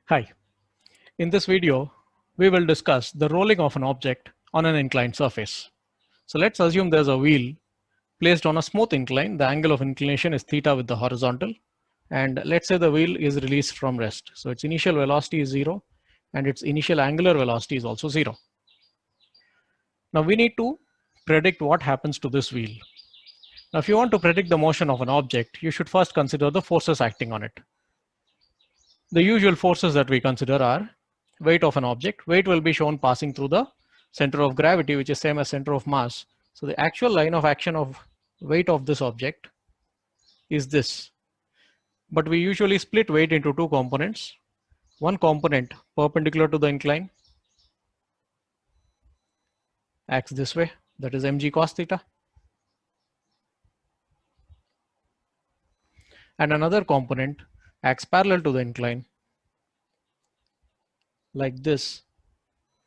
Hi, in this video, we will discuss the rolling of an object on an inclined surface. So let's assume there's a wheel placed on a smooth incline. The angle of inclination is theta with the horizontal. And let's say the wheel is released from rest. So its initial velocity is 0 and its initial angular velocity is also 0. Now we need to predict what happens to this wheel. Now if you want to predict the motion of an object, you should first consider the forces acting on it. The usual forces that we consider are weight of an object. Weight will be shown passing through the center of gravity, which is same as center of mass. So the actual line of action of weight of this object is this. But we usually split weight into two components. One component perpendicular to the incline acts this way, that is mg cos theta. And another component acts parallel to the incline like this,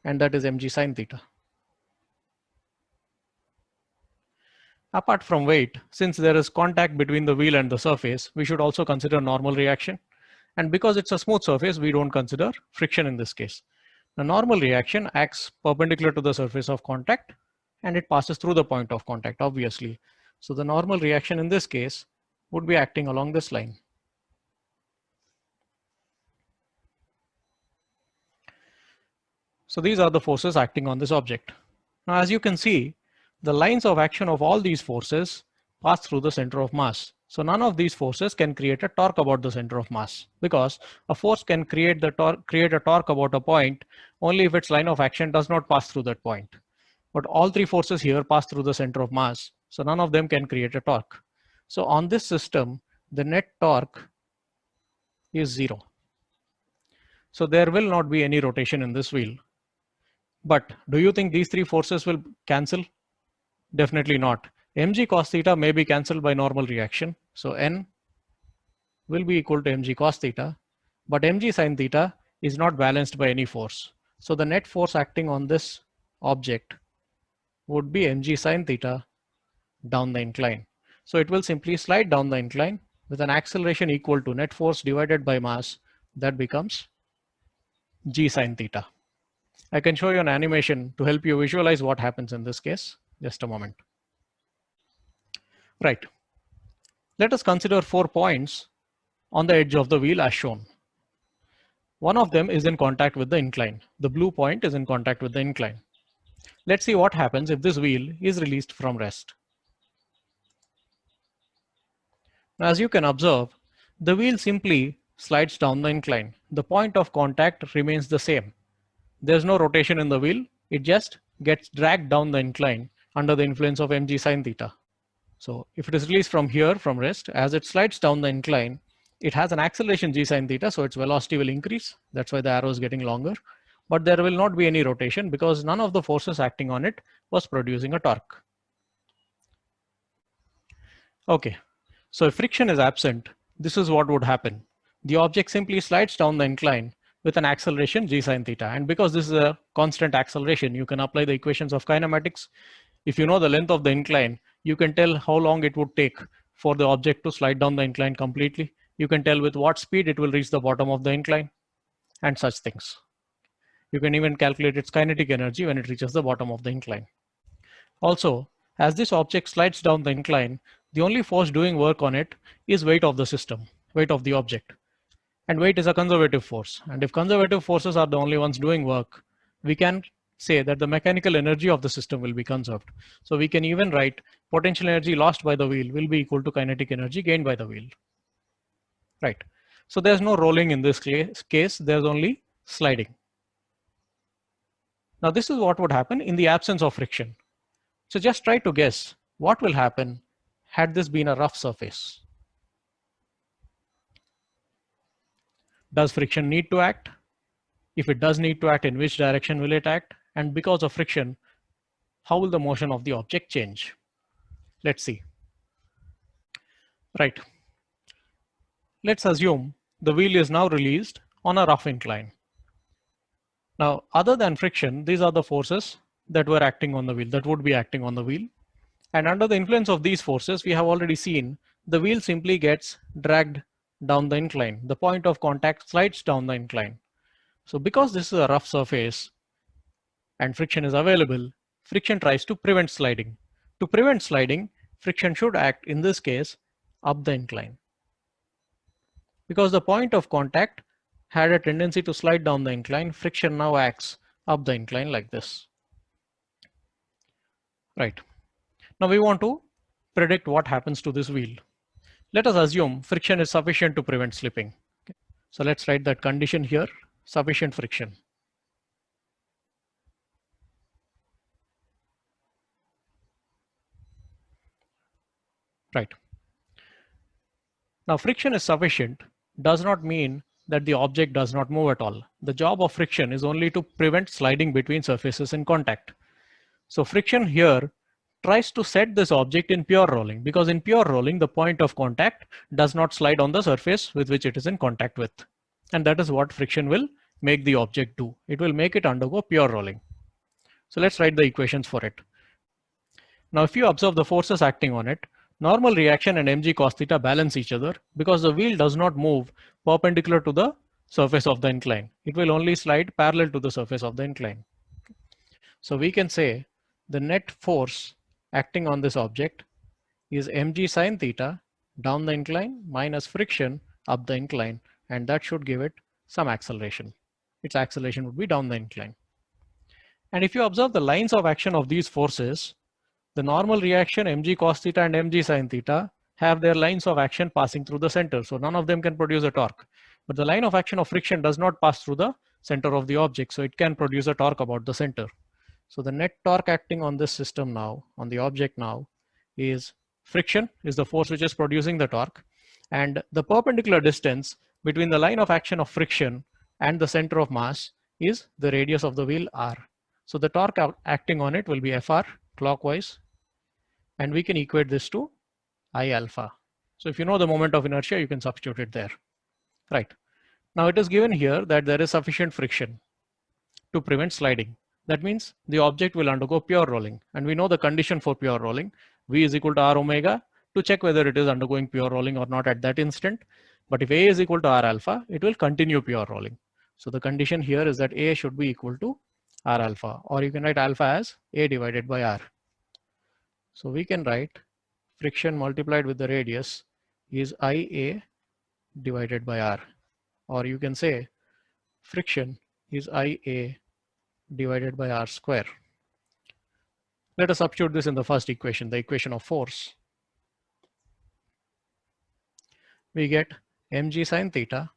and that is mg sin theta. Apart from weight, since there is contact between the wheel and the surface, we should also consider normal reaction. And because it's a smooth surface, we don't consider friction in this case. The normal reaction acts perpendicular to the surface of contact and it passes through the point of contact, obviously. So the normal reaction in this case would be acting along this line. So these are the forces acting on this object. Now, as you can see, the lines of action of all these forces pass through the center of mass. So none of these forces can create a torque about the center of mass, because a force can create a torque about a point only if its line of action does not pass through that point. But all three forces here pass through the center of mass, so none of them can create a torque. So on this system, the net torque is 0. So there will not be any rotation in this wheel. But do you think these three forces will cancel? Definitely not. Mg cos theta may be cancelled by normal reaction. So N will be equal to mg cos theta, but mg sin theta is not balanced by any force. So the net force acting on this object would be mg sin theta down the incline. So it will simply slide down the incline with an acceleration equal to net force divided by mass. That becomes g sin theta. I can show you an animation to help you visualize what happens in this case. Just a moment. Right. Let us consider 4 points on the edge of the wheel as shown. One of them is in contact with the incline. The blue point is in contact with the incline. Let's see what happens if this wheel is released from rest. Now, as you can observe, the wheel simply slides down the incline. The point of contact remains the same. There's no rotation in the wheel. It just gets dragged down the incline under the influence of mg sin theta. So if it is released from here, from rest, as it slides down the incline, it has an acceleration g sin theta, so its velocity will increase. That's why the arrow is getting longer. But there will not be any rotation because none of the forces acting on it was producing a torque. Okay, so if friction is absent, this is what would happen. The object simply slides down the incline with an acceleration g sin theta. And because this is a constant acceleration, you can apply the equations of kinematics. If you know the length of the incline, you can tell how long it would take for the object to slide down the incline completely. You can tell with what speed it will reach the bottom of the incline and such things. You can even calculate its kinetic energy when it reaches the bottom of the incline. Also, as this object slides down the incline, the only force doing work on it is weight of the system, weight of the object. And weight is a conservative force. And if conservative forces are the only ones doing work, we can say that the mechanical energy of the system will be conserved. So we can even write potential energy lost by the wheel will be equal to kinetic energy gained by the wheel. Right. So there's no rolling in this case, there's only sliding. Now this is what would happen in the absence of friction. So just try to guess what will happen had this been a rough surface. Does friction need to act? If it does need to act, in which direction will it act? And because of friction, how will the motion of the object change? Let's see. Right. Let's assume the wheel is now released on a rough incline. Now, other than friction, these are the forces that were acting on the wheel, that would be acting on the wheel. And under the influence of these forces, we have already seen the wheel simply gets dragged down the incline. The point of contact slides down the incline. So because this is a rough surface and friction is available, friction tries to prevent sliding. To prevent sliding, friction should act, in this case, up the incline. Because the point of contact had a tendency to slide down the incline, friction now acts up the incline like this. Right. Now we want to predict what happens to this wheel. Let us assume friction is sufficient to prevent slipping. Okay. So let's write that condition here, sufficient friction. Right. Now friction is sufficient does not mean that the object does not move at all. The job of friction is only to prevent sliding between surfaces in contact. So friction here tries to set this object in pure rolling, because in pure rolling, the point of contact does not slide on the surface with which it is in contact with. And that is what friction will make the object do. It will make it undergo pure rolling. So let's write the equations for it. Now, if you observe the forces acting on it, normal reaction and mg cos theta balance each other because the wheel does not move perpendicular to the surface of the incline. It will only slide parallel to the surface of the incline. So we can say the net force acting on this object is mg sine theta down the incline minus friction up the incline, and that should give it some acceleration. Its acceleration would be down the incline. And if you observe the lines of action of these forces, the normal reaction mg cos theta and mg sin theta have their lines of action passing through the center. So none of them can produce a torque. But the line of action of friction does not pass through the center of the object, so it can produce a torque about the center. So the net torque acting on this system now, on the object now, is friction, is the force which is producing the torque, and the perpendicular distance between the line of action of friction and the center of mass is the radius of the wheel r. So the torque acting on it will be Fr clockwise, and we can equate this to I alpha. So if you know the moment of inertia, you can substitute it there. Right. Now it is given here that there is sufficient friction to prevent sliding. That means the object will undergo pure rolling, and we know the condition for pure rolling, V is equal to R omega, to check whether it is undergoing pure rolling or not at that instant. But if A is equal to R alpha, it will continue pure rolling. So the condition here is that A should be equal to R alpha, or you can write alpha as A divided by R. So we can write friction multiplied with the radius is IA divided by R, or you can say friction is IA divided by R square. Let us substitute this in the first equation, the equation of force. We get mg sin theta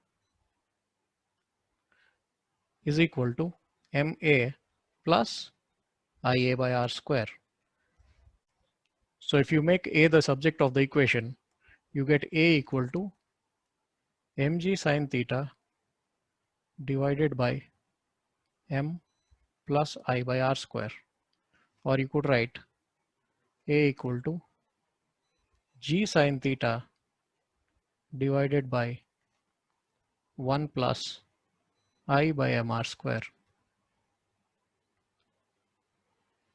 is equal to MA plus IA by R square. So if you make A the subject of the equation, you get A equal to mg sin theta divided by M plus I by R square. Or you could write A equal to G sin theta divided by 1 plus I by mr square.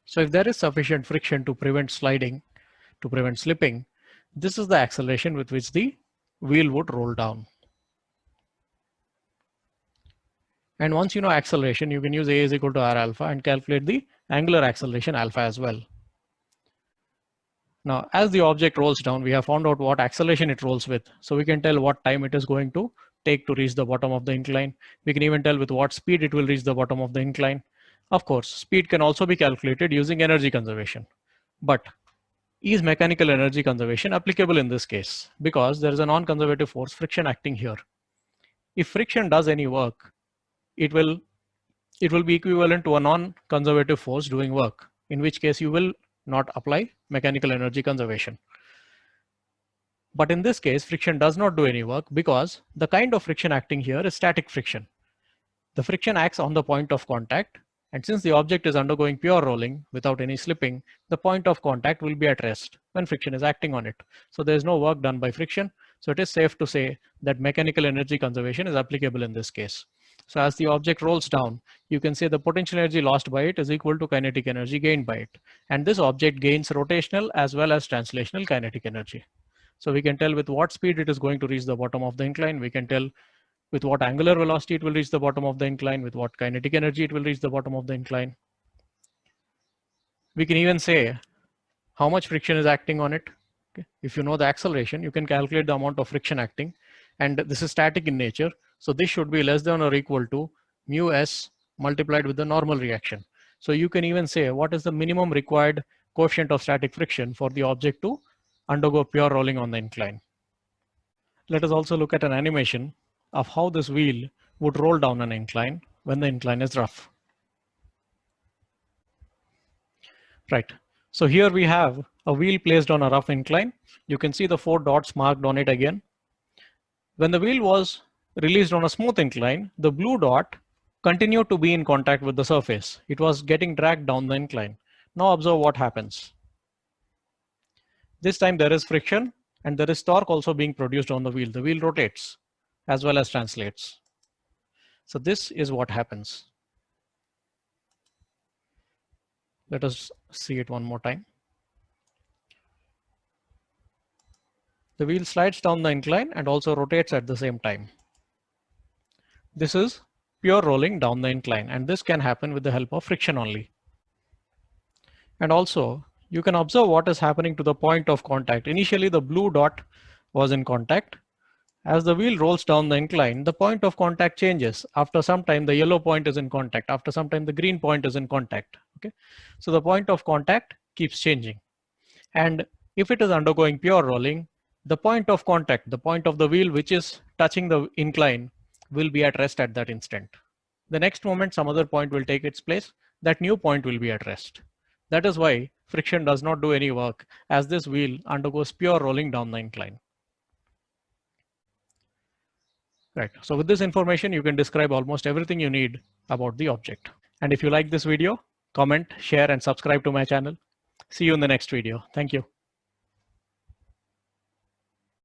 So if there is sufficient friction to prevent sliding, to prevent slipping, this is the acceleration with which the wheel would roll down. And once you know acceleration, you can use A is equal to R alpha and calculate the angular acceleration alpha as well. Now, as the object rolls down, we have found out what acceleration it rolls with. So we can tell what time it is going to take to reach the bottom of the incline. We can even tell with what speed it will reach the bottom of the incline. Of course, speed can also be calculated using energy conservation. But is mechanical energy conservation applicable in this case? Because there is a non-conservative force, friction, acting here. If friction does any work, it will be equivalent to a non-conservative force doing work, in which case you will not apply mechanical energy conservation. But in this case, friction does not do any work because the kind of friction acting here is static friction. The friction acts on the point of contact, and since the object is undergoing pure rolling without any slipping, the point of contact will be at rest when friction is acting on it. So there is no work done by friction. So it is safe to say that mechanical energy conservation is applicable in this case. So as the object rolls down, you can say the potential energy lost by it is equal to kinetic energy gained by it. And this object gains rotational as well as translational kinetic energy. So we can tell with what speed it is going to reach the bottom of the incline. We can tell with what angular velocity it will reach the bottom of the incline, with what kinetic energy it will reach the bottom of the incline. We can even say how much friction is acting on it. Okay. If you know the acceleration, you can calculate the amount of friction acting, and this is static in nature. So this should be less than or equal to mu s multiplied with the normal reaction. So you can even say what is the minimum required coefficient of static friction for the object to undergo pure rolling on the incline. Let us also look at an animation of how this wheel would roll down an incline when the incline is rough. Right. So here we have a wheel placed on a rough incline. You can see the 4 dots marked on it again. When the wheel was released on a smooth incline, the blue dot continued to be in contact with the surface. It was getting dragged down the incline. Now observe what happens. This time there is friction and there is torque also being produced on the wheel. The wheel rotates as well as translates. So this is what happens. Let us see it one more time. The wheel slides down the incline and also rotates at the same time. This is pure rolling down the incline, and this can happen with the help of friction only. And also, you can observe what is happening to the point of contact. Initially, the blue dot was in contact. As the wheel rolls down the incline, the point of contact changes. After some time, the yellow point is in contact. After some time, the green point is in contact. Okay, so the point of contact keeps changing. And if it is undergoing pure rolling, the point of contact, the point of the wheel which is touching the incline, will be at rest at that instant. The next moment, some other point will take its place. That new point will be at rest. That is why friction does not do any work, as this wheel undergoes pure rolling down the incline. Right. So with this information, you can describe almost everything you need about the object. And if you like this video, comment, share, and subscribe to my channel. See you in the next video. Thank you.